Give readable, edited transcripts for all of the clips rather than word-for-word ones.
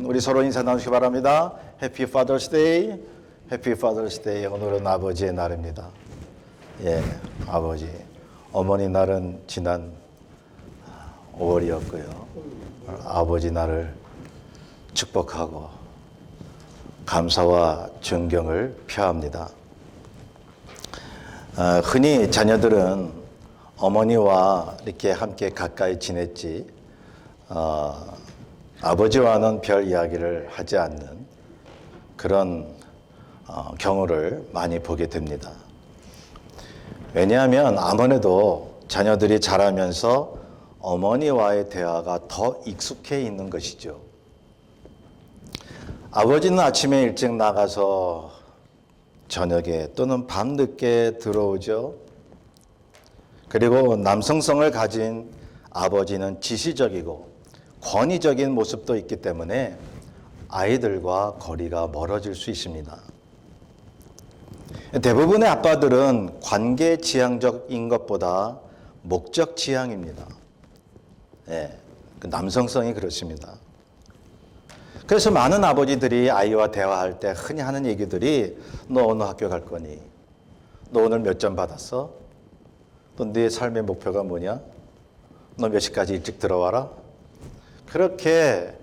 우리 서로 인사 나누시기 바랍니다. 해피 파더스 데이. 해피 파더스 데이. 오늘은 아버지의 날입니다. 예, 아버지. 어머니 날은 지난 5월이었고요. 아버지 날을 축복하고 감사와 존경을 표합니다. 흔히 자녀들은 어머니와 이렇게 함께 가까이 지냈지 아버지와는 별 이야기를 하지 않는 그런 경우를 많이 보게 됩니다. 왜냐하면 아무래도 자녀들이 자라면서 어머니와의 대화가 더 익숙해 있는 것이죠. 아버지는 아침에 일찍 나가서 저녁에 또는 밤늦게 들어오죠. 그리고 남성성을 가진 아버지는 지시적이고 권위적인 모습도 있기 때문에 아이들과 거리가 멀어질 수 있습니다. 대부분의 아빠들은 관계 지향적인 것보다 목적 지향입니다. 예, 남성성이 그렇습니다. 그래서 많은 아버지들이 아이와 대화할 때 흔히 하는 얘기들이 너 오늘 학교 갈 거니? 너 오늘 몇 점 받았어? 또 네 삶의 목표가 뭐냐? 너 몇 시까지 일찍 들어와라? 그렇게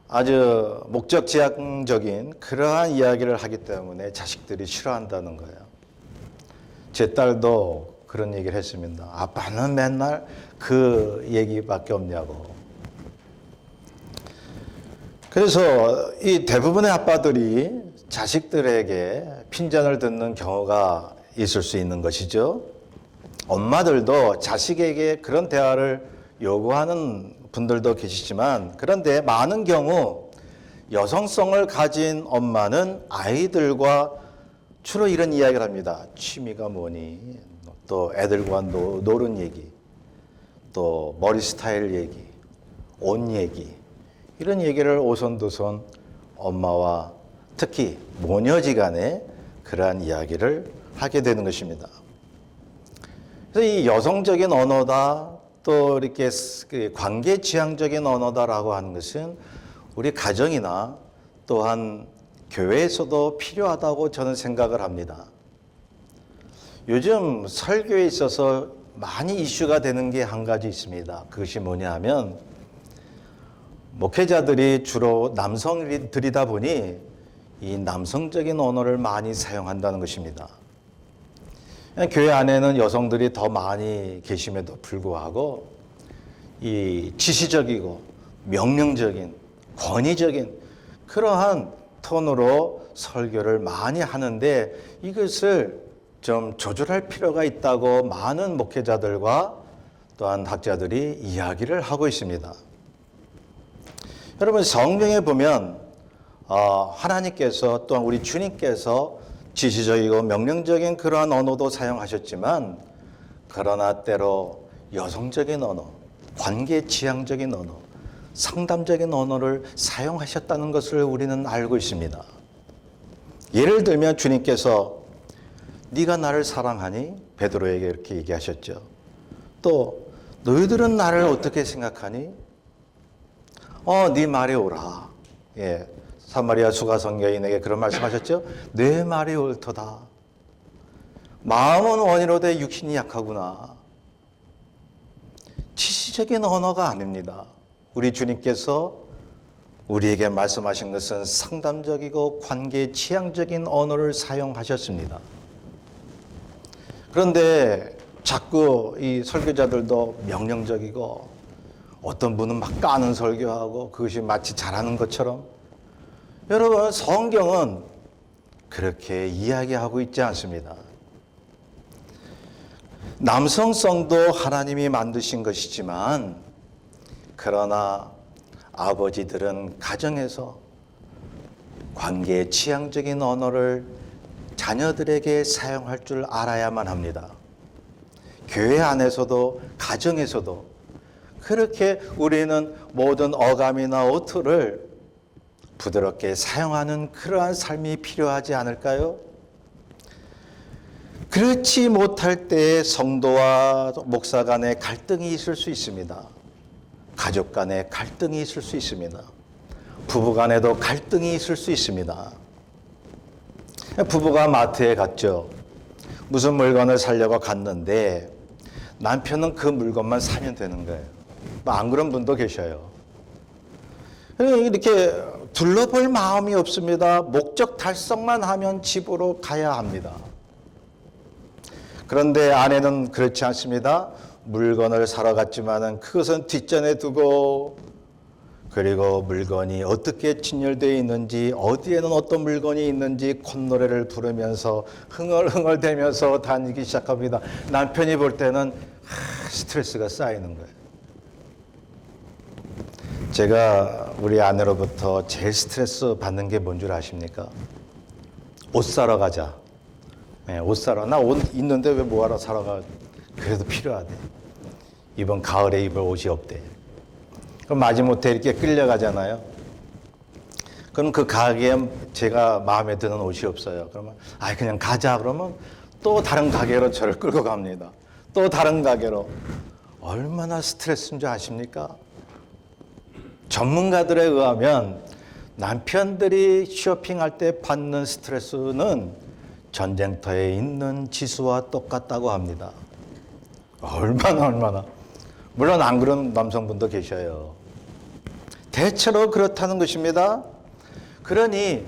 아주 목적 지향적인 그러한 이야기를 하기 때문에 자식들이 싫어한다는 거예요. 제 딸도 그런 얘기를 했습니다. 아빠는 맨날 그 얘기밖에 없냐고. 그래서 이 대부분의 아빠들이 자식들에게 핀잔을 듣는 경우가 있을 수 있는 것이죠. 엄마들도 자식에게 그런 대화를 요구하는 분들도 계시지만, 그런데 많은 경우 여성성을 가진 엄마는 아이들과 주로 이런 이야기를 합니다. 취미가 뭐니? 또 애들과 노는 얘기, 또 머리 스타일 얘기, 옷 얘기, 이런 얘기를 오손도손 엄마와 특히 모녀지간에 그러한 이야기를 하게 되는 것입니다. 그래서 이 여성적인 언어다, 또 이렇게 관계 지향적인 언어다라고 하는 것은 우리 가정이나 또한 교회에서도 필요하다고 저는 생각을 합니다. 요즘 설교에 있어서 많이 이슈가 되는 게 한 가지 있습니다. 그것이 뭐냐 하면 목회자들이 주로 남성들이다 보니 이 남성적인 언어를 많이 사용한다는 것입니다. 교회 안에는 여성들이 더 많이 계심에도 불구하고 이 지시적이고 명령적인 권위적인 그러한 톤으로 설교를 많이 하는데 이것을 좀 조절할 필요가 있다고 많은 목회자들과 또한 학자들이 이야기를 하고 있습니다. 여러분, 성경에 보면 하나님께서 또한 우리 주님께서 지시적이고 명령적인 그러한 언어도 사용하셨지만, 그러나 때로 여성적인 언어, 관계 지향적인 언어, 상담적인 언어를 사용하셨다는 것을 우리는 알고 있습니다. 예를 들면 주님께서 네가 나를 사랑하니? 베드로에게 이렇게 얘기하셨죠. 또 너희들은 나를 어떻게 생각하니? 네 말이 옳아. 예, 사마리아 수가성 여인에게 그런 말씀하셨죠. 내 말이 옳도다. 마음은 원이로되 육신이 약하구나. 지시적인 언어가 아닙니다. 우리 주님께서 우리에게 말씀하신 것은 상담적이고 관계 지향적인 언어를 사용하셨습니다. 그런데 자꾸 이 설교자들도 명령적이고 어떤 분은 막 까는 설교하고 그것이 마치 잘하는 것처럼, 여러분, 성경은 그렇게 이야기하고 있지 않습니다. 남성성도 하나님이 만드신 것이지만, 그러나 아버지들은 가정에서 관계 지향적인 언어를 자녀들에게 사용할 줄 알아야만 합니다. 교회 안에서도 가정에서도 그렇게 우리는 모든 어감이나 어투를 부드럽게 사용하는 그러한 삶이 필요하지 않을까요? 그렇지 못할 때에 성도와 목사 간의 갈등이 있을 수 있습니다. 가족 간에 갈등이 있을 수 있습니다. 부부 간에도 갈등이 있을 수 있습니다. 부부가 마트에 갔죠. 무슨 물건을 사려고 갔는데 남편은 그 물건만 사면 되는 거예요. 안 그런 분도 계셔요. 이렇게 둘러볼 마음이 없습니다. 목적 달성만 하면 집으로 가야 합니다. 그런데 아내는 그렇지 않습니다. 물건을 사러 갔지만은 그것은 뒷전에 두고, 그리고 물건이 어떻게 진열되어 있는지, 어디에는 어떤 물건이 있는지 콧노래를 부르면서 흥얼흥얼대면서 다니기 시작합니다. 남편이 볼 때는 스트레스가 쌓이는 거예요. 제가 우리 아내로부터 제일 스트레스 받는 게 뭔 줄 아십니까? 옷 사러 가자. 네, 옷 사러. 나 옷 있는데 왜 뭐하러 사러 가? 그래도 필요하대. 이번 가을에 입을 옷이 없대. 그럼 마지못해 이렇게 끌려가잖아요. 그럼 그 가게에 제가 마음에 드는 옷이 없어요. 그러면 그냥 가자. 그러면 또 다른 가게로 저를 끌고 갑니다. 또 다른 가게로. 얼마나 스트레스인 줄 아십니까? 전문가들에 의하면 남편들이 쇼핑할 때 받는 스트레스는 전쟁터에 있는 지수와 똑같다고 합니다. 얼마나. 물론 안 그런 남성분도 계셔요. 대체로 그렇다는 것입니다. 그러니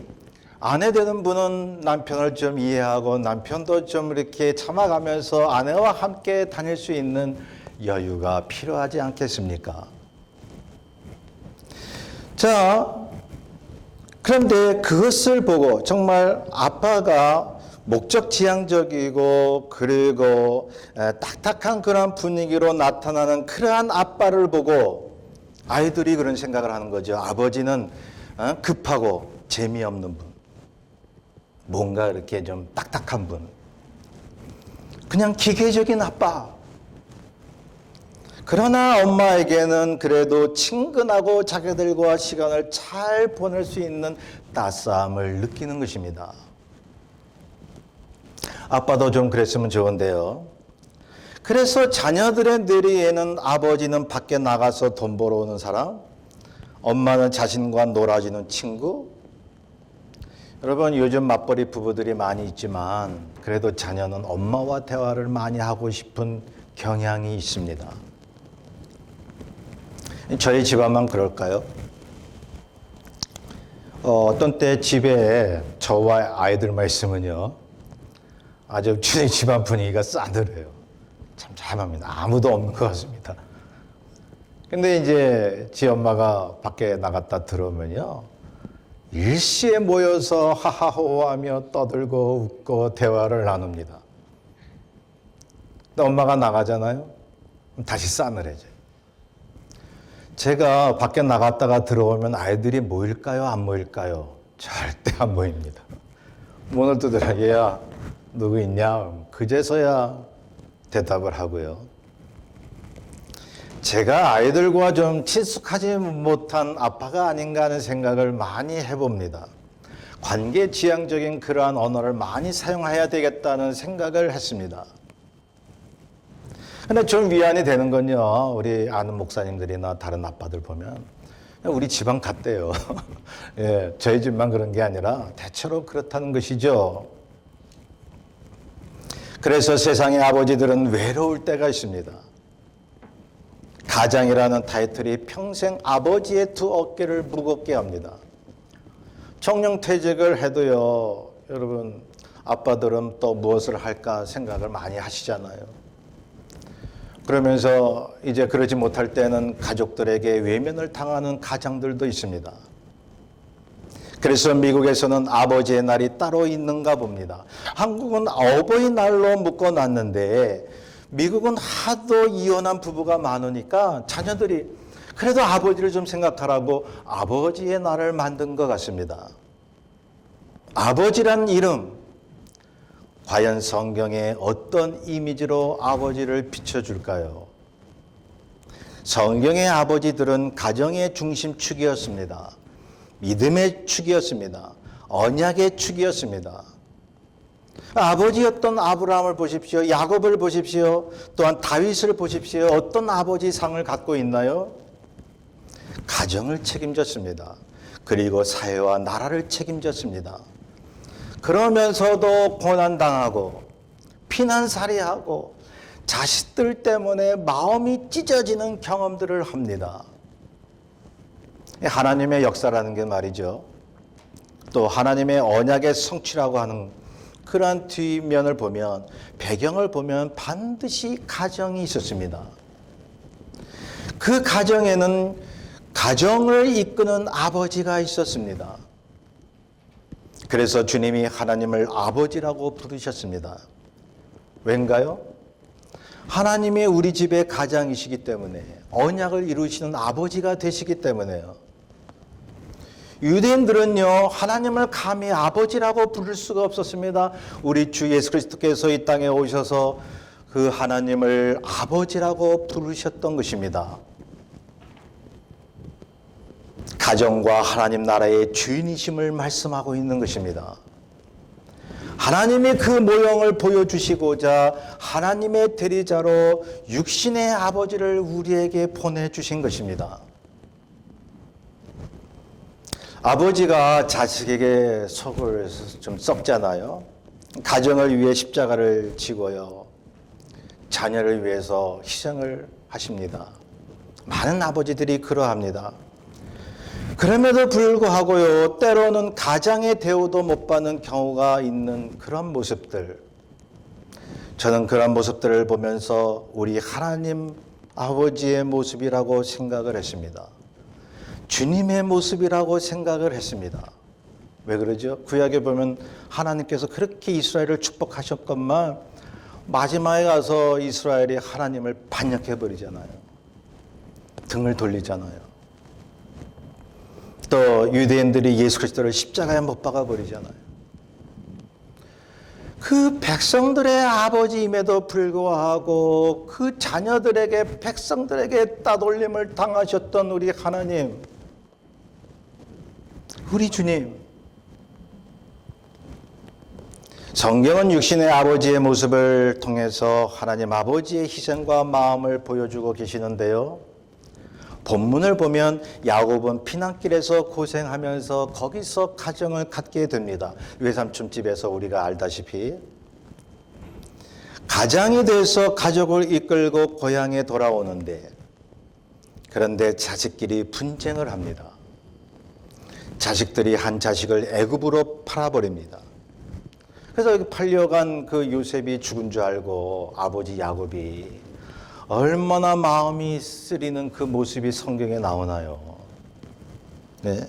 아내 되는 분은 남편을 좀 이해하고 남편도 좀 이렇게 참아가면서 아내와 함께 다닐 수 있는 여유가 필요하지 않겠습니까? 자, 그런데 그것을 보고 정말 아빠가 목적지향적이고 그리고 딱딱한 그런 분위기로 나타나는 그러한 아빠를 보고 아이들이 그런 생각을 하는 거죠. 아버지는 급하고 재미없는 분, 뭔가 이렇게 좀 딱딱한 분, 그냥 기계적인 아빠. 그러나 엄마에게는 그래도 친근하고 자기들과 시간을 잘 보낼 수 있는 따스함을 느끼는 것입니다. 아빠도 좀 그랬으면 좋은데요. 그래서 자녀들의 뇌리에는 아버지는 밖에 나가서 돈 벌어오는 사람, 엄마는 자신과 놀아주는 친구. 여러분, 요즘 맞벌이 부부들이 많이 있지만 그래도 자녀는 엄마와 대화를 많이 하고 싶은 경향이 있습니다. 저희 집안만 그럴까요? 어떤 때 집에 저와 아이들만 있으면요, 아주 집안 분위기가 싸늘해요. 참 참합니다. 아무도 없는 것 같습니다. 근데 이제 지 엄마가 밖에 나갔다 들어오면요, 일시에 모여서 하하호호하며 떠들고 웃고 대화를 나눕니다. 근데 엄마가 나가잖아요. 그럼 다시 싸늘해져요. 제가 밖에 나갔다가 들어오면 아이들이 모일까요? 안 모일까요? 절대 안 모입니다. 문을 두드려, 얘야 누구 있냐? 그제서야 대답을 하고요. 제가 아이들과 좀 친숙하지 못한 아빠가 아닌가 하는 생각을 많이 해봅니다. 관계지향적인 그러한 언어를 많이 사용해야 되겠다는 생각을 했습니다. 근데 좀 위안이 되는 건요, 우리 아는 목사님들이나 다른 아빠들 보면 우리 집안 같대요. 예, 저희 집만 그런 게 아니라 대체로 그렇다는 것이죠. 그래서 세상의 아버지들은 외로울 때가 있습니다. 가장이라는 타이틀이 평생 아버지의 두 어깨를 무겁게 합니다. 청년퇴직을 해도요, 여러분, 아빠들은 또 무엇을 할까 생각을 많이 하시잖아요. 그러면서 이제 그러지 못할 때는 가족들에게 외면을 당하는 가장들도 있습니다. 그래서 미국에서는 아버지의 날이 따로 있는가 봅니다. 한국은 어버이날로 묶어놨는데 미국은 하도 이혼한 부부가 많으니까 자녀들이 그래도 아버지를 좀 생각하라고 아버지의 날을 만든 것 같습니다. 아버지란 이름, 과연 성경에 어떤 이미지로 아버지를 비춰줄까요? 성경의 아버지들은 가정의 중심축이었습니다. 믿음의 축이었습니다. 언약의 축이었습니다. 아버지였던 아브라함을 보십시오. 야곱을 보십시오. 또한 다윗을 보십시오. 어떤 아버지 상을 갖고 있나요? 가정을 책임졌습니다. 그리고 사회와 나라를 책임졌습니다. 그러면서도 고난당하고 피난살이하고 자식들 때문에 마음이 찢어지는 경험들을 합니다. 하나님의 역사라는 게 말이죠. 또 하나님의 언약의 성취라고 하는 그러한 뒷면을 보면, 배경을 보면 반드시 가정이 있었습니다. 그 가정에는 가정을 이끄는 아버지가 있었습니다. 그래서 주님이 하나님을 아버지라고 부르셨습니다. 왠가요? 하나님이 우리 집의 가장이시기 때문에, 언약을 이루시는 아버지가 되시기 때문에요. 유대인들은요, 하나님을 감히 아버지라고 부를 수가 없었습니다. 우리 주 예수 그리스도께서 이 땅에 오셔서 그 하나님을 아버지라고 부르셨던 것입니다. 가정과 하나님 나라의 주인이심을 말씀하고 있는 것입니다. 하나님이 그 모형을 보여주시고자 하나님의 대리자로 육신의 아버지를 우리에게 보내주신 것입니다. 아버지가 자식에게 속을 좀 썩잖아요. 가정을 위해 십자가를 지고요, 자녀를 위해서 희생을 하십니다. 많은 아버지들이 그러합니다. 그럼에도 불구하고요, 때로는 가장의 대우도 못 받는 경우가 있는 그런 모습들, 저는 그런 모습들을 보면서 우리 하나님 아버지의 모습이라고 생각을 했습니다. 주님의 모습이라고 생각을 했습니다. 왜 그러죠? 구약에 보면 하나님께서 그렇게 이스라엘을 축복하셨건만 마지막에 가서 이스라엘이 하나님을 반역해버리잖아요. 등을 돌리잖아요. 또 유대인들이 예수 그리스도를 십자가에 못 박아버리잖아요. 그 백성들의 아버지임에도 불구하고 그 자녀들에게, 백성들에게 따돌림을 당하셨던 우리 하나님, 우리 주님. 성경은 육신의 아버지의 모습을 통해서 하나님 아버지의 희생과 마음을 보여주고 계시는데요, 본문을 보면 야곱은 피난길에서 고생하면서 거기서 가정을 갖게 됩니다. 외삼촌집에서 우리가 알다시피 가장이 돼서 가족을 이끌고 고향에 돌아오는데, 그런데 자식끼리 분쟁을 합니다. 자식들이 한 자식을 애굽으로 팔아버립니다. 그래서 팔려간 그 요셉이 죽은 줄 알고 아버지 야곱이 얼마나 마음이 쓰리는 그 모습이 성경에 나오나요? 네.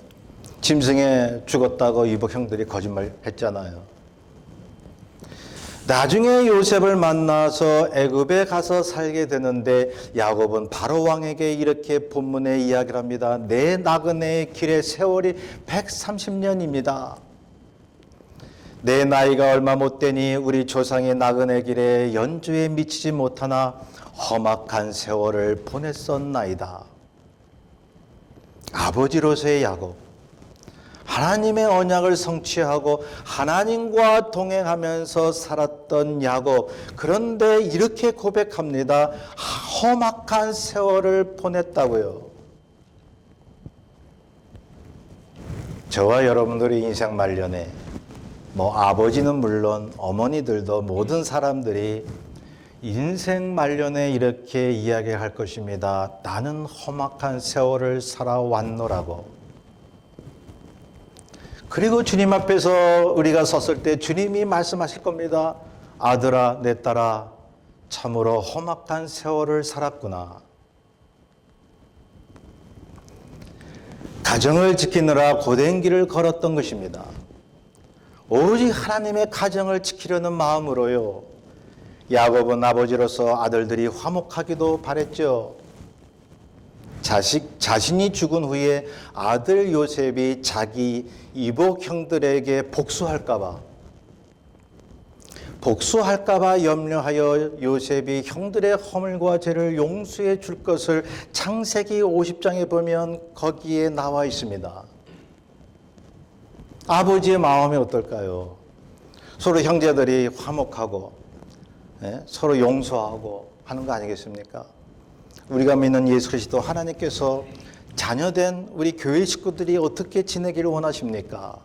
짐승에 죽었다고 이복 형들이 거짓말 했잖아요. 나중에 요셉을 만나서 애굽에 가서 살게 되는데, 야곱은 바로 왕에게 이렇게 본문에 이야기를 합니다. 내 나그네의 길의 세월이 130년입니다. 내 나이가 얼마 못 되니 우리 조상의 나그네 길에 연주에 미치지 못하나 험악한 세월을 보냈었나이다. 아버지로서의 야곱, 하나님의 언약을 성취하고 하나님과 동행하면서 살았던 야곱, 그런데 이렇게 고백합니다. 험악한 세월을 보냈다고요. 저와 여러분들의 인생 말년에 아버지는 물론 어머니들도 모든 사람들이 인생 말년에 이렇게 이야기할 것입니다. 나는 험악한 세월을 살아왔노라고. 그리고 주님 앞에서 우리가 섰을 때 주님이 말씀하실 겁니다. 아들아, 내 딸아, 참으로 험악한 세월을 살았구나. 가정을 지키느라 고된 길을 걸었던 것입니다. 오직 하나님의 가정을 지키려는 마음으로요. 야곱은 아버지로서 아들들이 화목하기도 바랬죠. 자신이 죽은 후에 아들 요셉이 자기 이복 형들에게 복수할까봐 염려하여 요셉이 형들의 허물과 죄를 용서해 줄 것을 창세기 50장에 보면 거기에 나와 있습니다. 아버지의 마음이 어떨까요? 서로 형제들이 화목하고 서로 용서하고 하는 거 아니겠습니까? 우리가 믿는 예수 그리스도 하나님께서 자녀된 우리 교회 식구들이 어떻게 지내기를 원하십니까?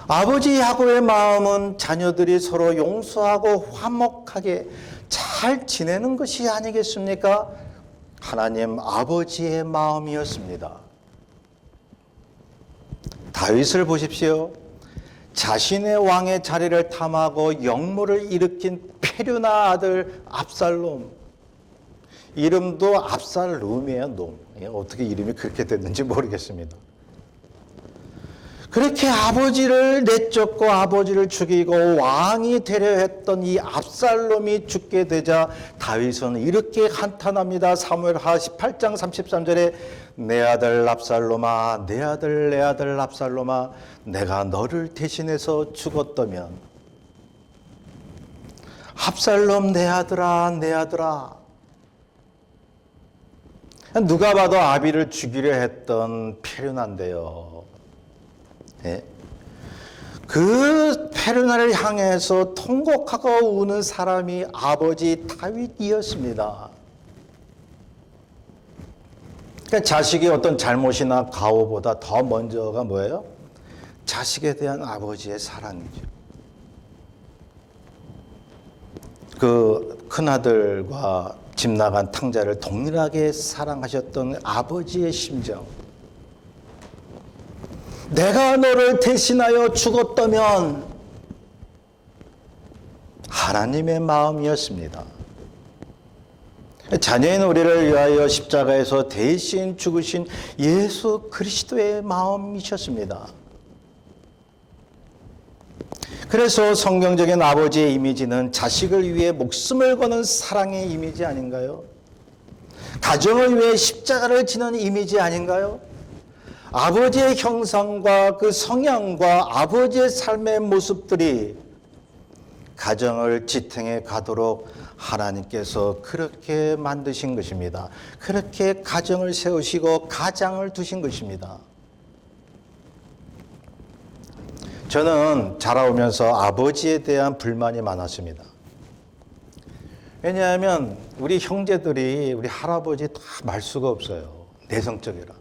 아버지 야곱의 마음은 자녀들이 서로 용서하고 화목하게 잘 지내는 것이 아니겠습니까? 하나님 아버지의 마음이었습니다. 다윗을 보십시오. 자신의 왕의 자리를 탐하고 역모를 일으킨 페류나 아들 압살롬. 이름도 압살롬이에요. 놈. 어떻게 이름이 그렇게 됐는지 모르겠습니다. 그렇게 아버지를 내쫓고 아버지를 죽이고 왕이 되려 했던 이 압살롬이 죽게 되자 다윗은 이렇게 한탄합니다. 사무엘하 18장 33절에 내 아들 압살롬아, 내 아들 압살롬아, 내가 너를 대신해서 죽었다면. 압살롬 내 아들아, 내 아들아. 누가 봐도 아비를 죽이려 했던 페르난데요. 예? 그 페르나를 향해서 통곡하고 우는 사람이 아버지 다윗이었습니다. 그러니까 자식의 어떤 잘못이나 가오보다 더 먼저가 뭐예요? 자식에 대한 아버지의 사랑이죠. 그 큰아들과 집 나간 탕자를 동일하게 사랑하셨던 아버지의 심정. 내가 너를 대신하여 죽었다면 하나님의 마음이었습니다. 자녀인 우리를 위하여 십자가에서 대신 죽으신 예수 그리스도의 마음이셨습니다. 그래서 성경적인 아버지의 이미지는 자식을 위해 목숨을 거는 사랑의 이미지 아닌가요? 가정을 위해 십자가를 지는 이미지 아닌가요? 아버지의 형상과 그 성향과 아버지의 삶의 모습들이 가정을 지탱해 가도록 하나님께서 그렇게 만드신 것입니다. 그렇게 가정을 세우시고 가장을 두신 것입니다. 저는 자라오면서 아버지에 대한 불만이 많았습니다. 왜냐하면 우리 형제들이 우리 할아버지 다 말수가 없어요. 내성적이라.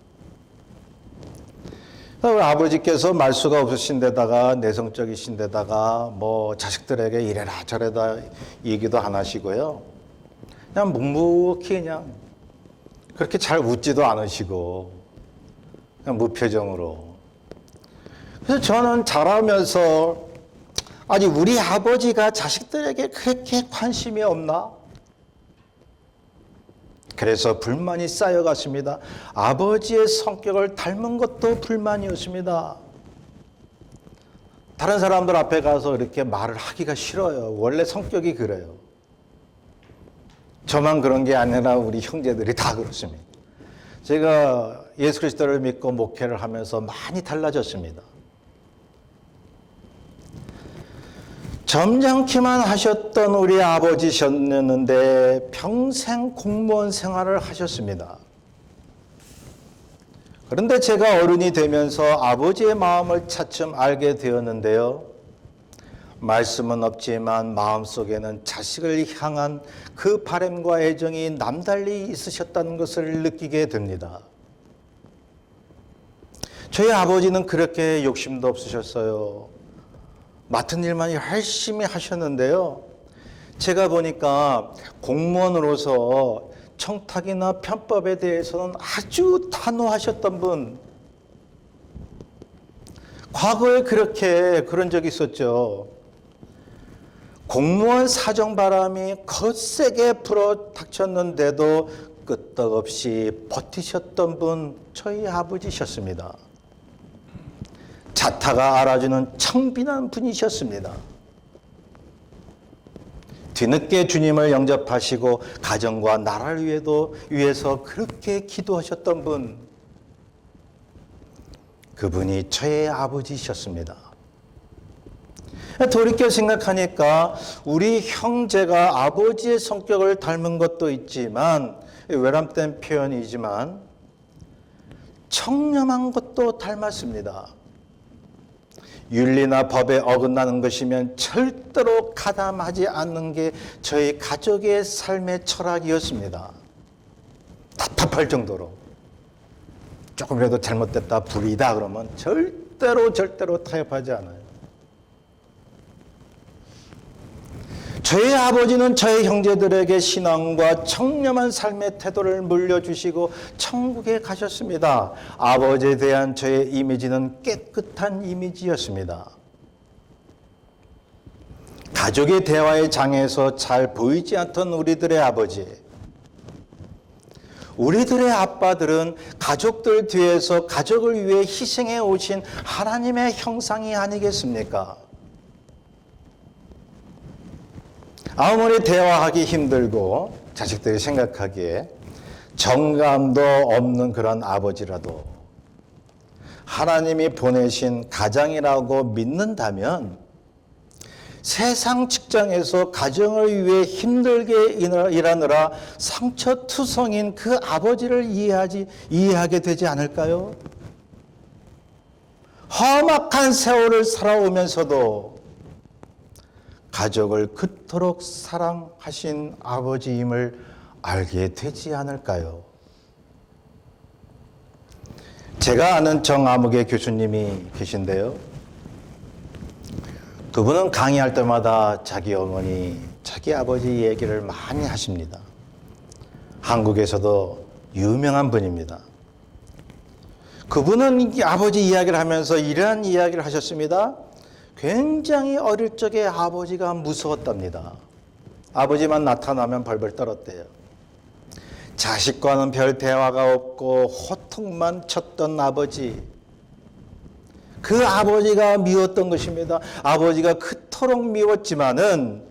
우리 아버지께서 말수가 없으신 데다가 내성적이신 데다가 뭐 자식들에게 이래라 저래라 얘기도 안 하시고요. 그냥 묵묵히 그냥 그렇게 잘 웃지도 않으시고 그냥 무표정으로. 그래서 저는 자라면서 아니 우리 아버지가 자식들에게 그렇게 관심이 없나? 그래서 불만이 쌓여갔습니다. 아버지의 성격을 닮은 것도 불만이었습니다. 다른 사람들 앞에 가서 이렇게 말을 하기가 싫어요. 원래 성격이 그래요. 저만 그런 게 아니라 우리 형제들이 다 그렇습니다. 제가 예수 그리스도를 믿고 목회를 하면서 많이 달라졌습니다. 점잖기만 하셨던 우리 아버지셨는데 평생 공무원 생활을 하셨습니다. 그런데 제가 어른이 되면서 아버지의 마음을 차츰 알게 되었는데요. 말씀은 없지만 마음속에는 자식을 향한 그 바람과 애정이 남달리 있으셨다는 것을 느끼게 됩니다. 저희 아버지는 그렇게 욕심도 없으셨어요. 맡은 일만 열심히 하셨는데요. 제가 보니까 공무원으로서 청탁이나 편법에 대해서는 아주 단호하셨던 분. 과거에 그런 적이 있었죠. 공무원 사정바람이 거세게 불어 닥쳤는데도 끄떡없이 버티셨던 분, 저희 아버지셨습니다. 자타가 알아주는 청빈한 분이셨습니다. 뒤늦게 주님을 영접하시고 가정과 나라를 위해서 그렇게 기도하셨던 분, 그분이 저의 아버지셨습니다. 돌이켜 생각하니까 우리 형제가 아버지의 성격을 닮은 것도 있지만, 외람된 표현이지만 청렴한 것도 닮았습니다. 윤리나 법에 어긋나는 것이면 절대로 가담하지 않는 게 저희 가족의 삶의 철학이었습니다. 다 답답할 정도로 조금이라도 잘못됐다, 불이다 그러면 절대로 타협하지 않아요. 저희 아버지는 저희 형제들에게 신앙과 청렴한 삶의 태도를 물려주시고 천국에 가셨습니다. 아버지에 대한 저의 이미지는 깨끗한 이미지였습니다. 가족의 대화의 장에서 잘 보이지 않던 우리들의 아버지, 우리들의 아빠들은 가족들 뒤에서 가족을 위해 희생해 오신 하나님의 형상이 아니겠습니까? 아무리 대화하기 힘들고 자식들이 생각하기에 정감도 없는 그런 아버지라도 하나님이 보내신 가장이라고 믿는다면 세상 직장에서 가정을 위해 힘들게 일하느라 상처투성인 그 아버지를 이해하게 되지 않을까요? 험악한 세월을 살아오면서도 가족을 그토록 사랑하신 아버지임을 알게 되지 않을까요? 제가 아는 정아무개 교수님이 계신데요. 그분은 강의할 때마다 자기 어머니, 자기 아버지 얘기를 많이 하십니다. 한국에서도 유명한 분입니다. 그분은 아버지 이야기를 하면서 이러한 이야기를 하셨습니다. 굉장히 어릴 적에 아버지가 무서웠답니다. 아버지만 나타나면 벌벌 떨었대요. 자식과는 별 대화가 없고 호통만 쳤던 아버지. 그 아버지가 미웠던 것입니다. 아버지가 그토록 미웠지만은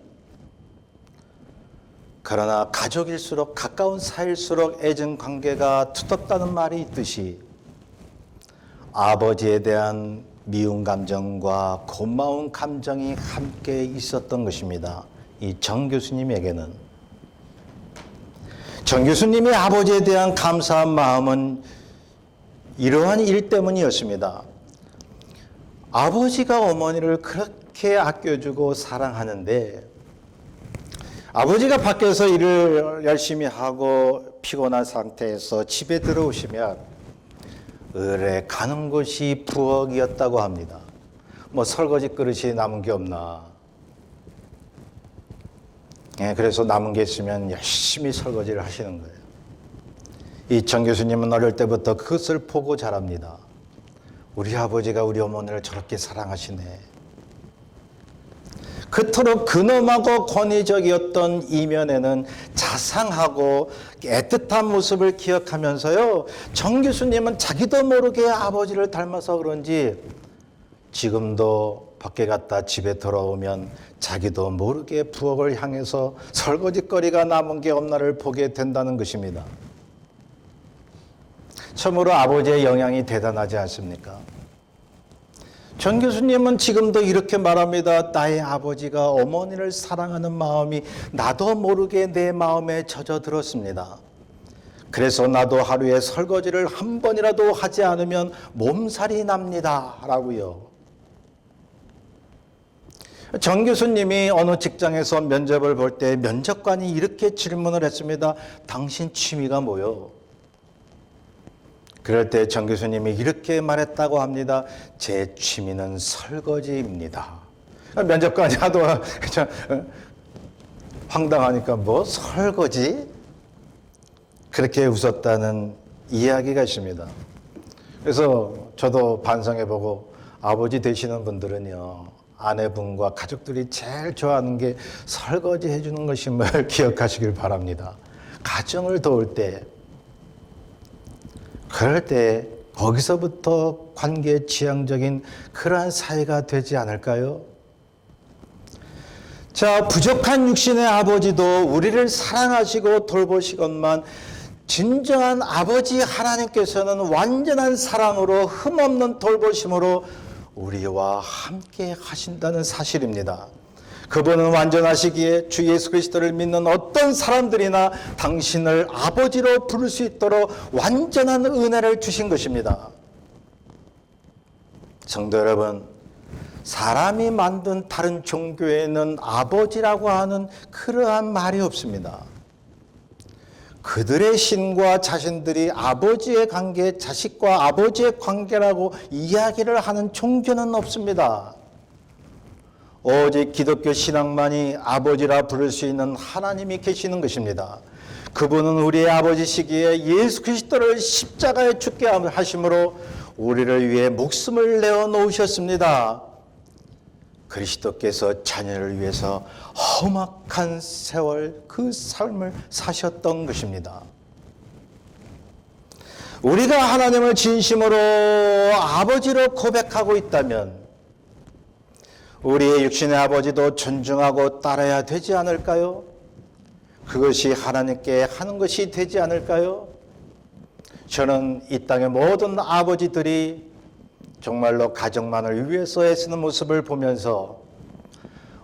그러나 가족일수록 가까운 사이일수록 애정 관계가 두텁다는 말이 있듯이 아버지에 대한 미운 감정과 고마운 감정이 함께 있었던 것입니다. 이 정 교수님에게는. 정 교수님이 아버지에 대한 감사한 마음은 이러한 일 때문이었습니다. 아버지가 어머니를 그렇게 아껴주고 사랑하는데 아버지가 밖에서 일을 열심히 하고 피곤한 상태에서 집에 들어오시면 을에 가는 곳이 부엌이었다고 합니다. 뭐 설거지 그릇이 남은 게 없나. 그래서 남은 게 있으면 열심히 설거지를 하시는 거예요. 이 정 교수님은 어릴 때부터 그것을 보고 자랍니다. 우리 아버지가 우리 어머니를 저렇게 사랑하시네. 그토록 근엄하고 권위적이었던 이면에는 자상하고 애틋한 모습을 기억하면서요. 정 교수님은 자기도 모르게 아버지를 닮아서 그런지 지금도 밖에 갔다 집에 돌아오면 자기도 모르게 부엌을 향해서 설거지거리가 남은 게 없나를 보게 된다는 것입니다. 참으로 아버지의 영향이 대단하지 않습니까? 정 교수님은 지금도 이렇게 말합니다. 나의 아버지가 어머니를 사랑하는 마음이 나도 모르게 내 마음에 젖어들었습니다. 그래서 나도 하루에 설거지를 한 번이라도 하지 않으면 몸살이 납니다. 라고요. 정 교수님이 어느 직장에서 면접을 볼 때 면접관이 이렇게 질문을 했습니다. 당신 취미가 뭐요? 그럴 때 정 교수님이 이렇게 말했다고 합니다. 제 취미는 설거지입니다. 면접관이 하도 황당하니까 뭐 설거지? 그렇게 웃었다는 이야기가 있습니다. 그래서 저도 반성해보고 아버지 되시는 분들은요. 아내분과 가족들이 제일 좋아하는 게 설거지 해주는 것임을 기억하시길 바랍니다. 가정을 도울 때 그럴 때 거기서부터 관계 지향적인 그러한 사이가 되지 않을까요? 자, 부족한 육신의 아버지도 우리를 사랑하시고 돌보시건만 진정한 아버지 하나님께서는 완전한 사랑으로 흠없는 돌보심으로 우리와 함께 하신다는 사실입니다. 그분은 완전하시기에 주 예수 그리스도를 믿는 어떤 사람들이나 당신을 아버지로 부를 수 있도록 완전한 은혜를 주신 것입니다. 성도 여러분, 사람이 만든 다른 종교에는 아버지라고 하는 그러한 말이 없습니다. 그들의 신과 자신들이 아버지의 관계, 자식과 아버지의 관계라고 이야기를 하는 종교는 없습니다. 오직 기독교 신앙만이 아버지라 부를 수 있는 하나님이 계시는 것입니다. 그분은 우리의 아버지시기에 예수 그리스도를 십자가에 죽게 하심으로 우리를 위해 목숨을 내어 놓으셨습니다. 그리스도께서 자녀를 위해서 험악한 세월 그 삶을 사셨던 것입니다. 우리가 하나님을 진심으로 아버지로 고백하고 있다면 우리의 육신의 아버지도 존중하고 따라야 되지 않을까요? 그것이 하나님께 하는 것이 되지 않을까요? 저는 이 땅의 모든 아버지들이 정말로 가정만을 위해서 애쓰는 모습을 보면서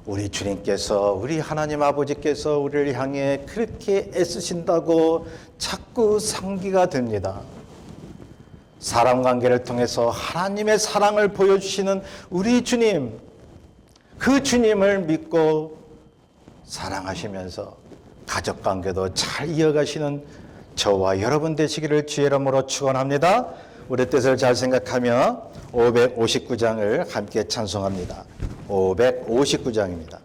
우리 주님께서, 우리 하나님 아버지께서 우리를 향해 그렇게 애쓰신다고 자꾸 상기가 됩니다. 사람 관계를 통해서 하나님의 사랑을 보여주시는 우리 주님, 그 주님을 믿고 사랑하시면서 가족 관계도 잘 이어가시는 저와 여러분 되시기를 주의 이름으로 축원합니다. 우리 뜻을 잘 생각하며 559장을 함께 찬송합니다. 559장입니다.